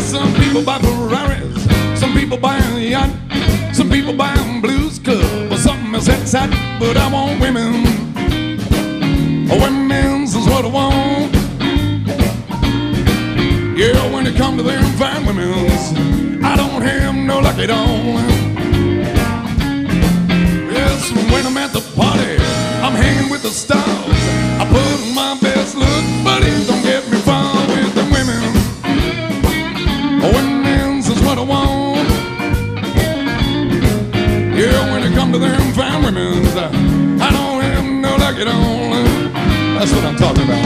Some people buy Ferraris, some people buy a yacht, some people buy a blues club or something else outside. But I want women. Women's is what I want. Yeah, when it comes to them fine women's, I don't have no lucky dog. Yes, when I'm at the party, I'm hanging with the stars. I put on my best look, but it don't get me far with the women. Women's is what I want. Yeah, when it comes to them fine women's, I don't have no lucky dog. That's what I'm talking about.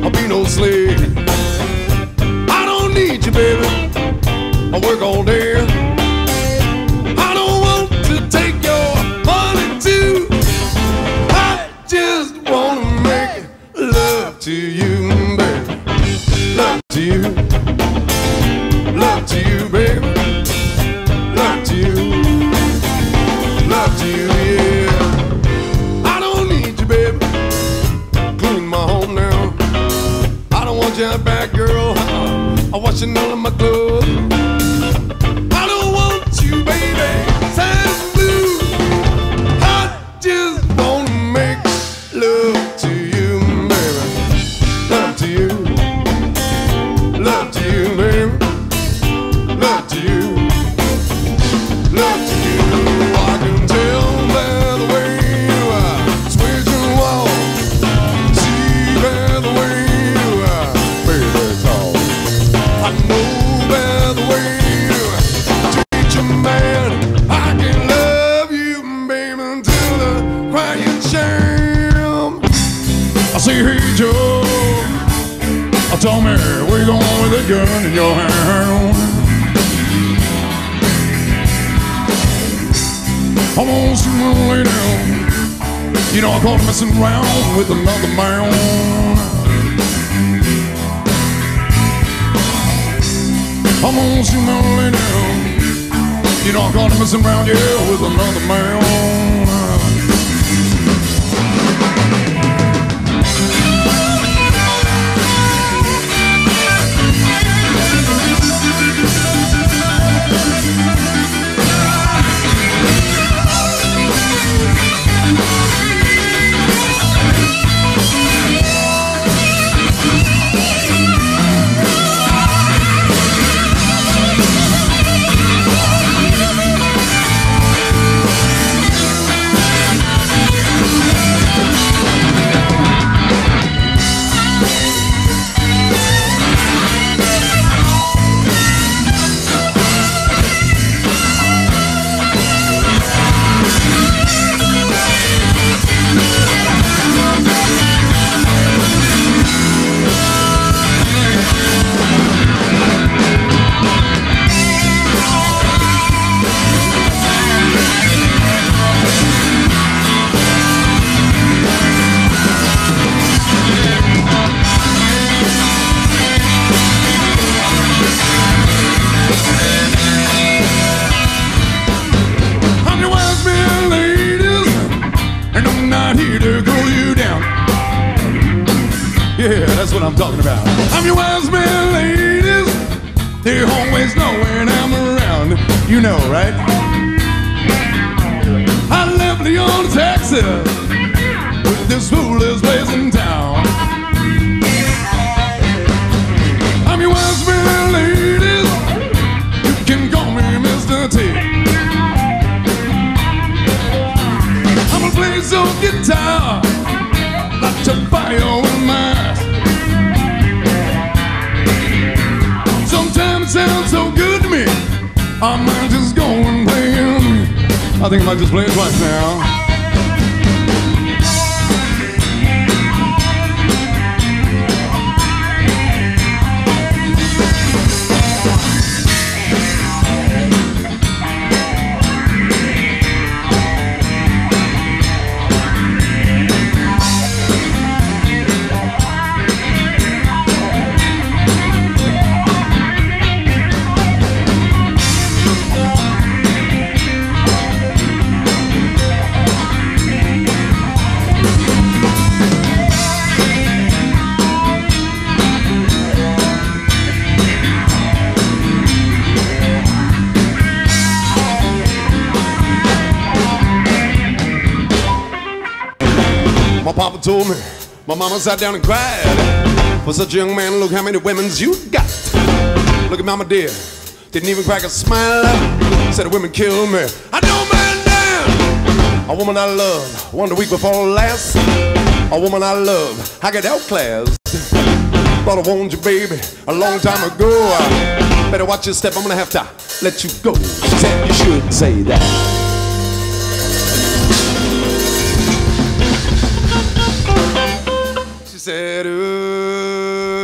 I'll be no slave. I don't need you, baby. I work all day. I don't want to take your money too. I just want to make love to you, baby. Love to you. Love to you, baby. Love to you. Love to you, yeah. I don't need you, baby. Clean my home now. I don't want you back, girl. I'm washing all of my clothes. I don't want you, baby. Sad blue. I just want to make love to you, baby. Love to you. Love to you, baby. Love to you. Love to you. I can tell by the way you switch and walk. See by the way you baby talk. I know by the way you treat your man. I can love you, baby, until the crying shame. I say, hey Joe, I told me where you going with a gun in your hand. I want you to lay down. You know I caught him messing around with another man. I want you to lay down. You know I caught him messing around, yeah, with another man. Yeah, that's what I'm talking about. I'm your wise man, ladies. They always know when I'm around. You know, right? I left Leon, Texas, with this foolish place in town. I'm your wise man, ladies. You can call me Mr. T. I'm gonna play some guitar, light your fire with mine. Sometimes it sounds so good to me, I might just go and play him. I think I might just play it twice now. papa told me, my mama sat down and cried. For such a young man, look how many women's you got. Look at mama dear, didn't even crack a smile. Said the women kill me, I don't mind damn. A woman I love, one the week before last. A woman I love, I get outclassed. Thought I wanted you, baby, a long time ago. Better watch your step, I'm gonna have to let you go. She said you shouldn't say that. She said, ooh.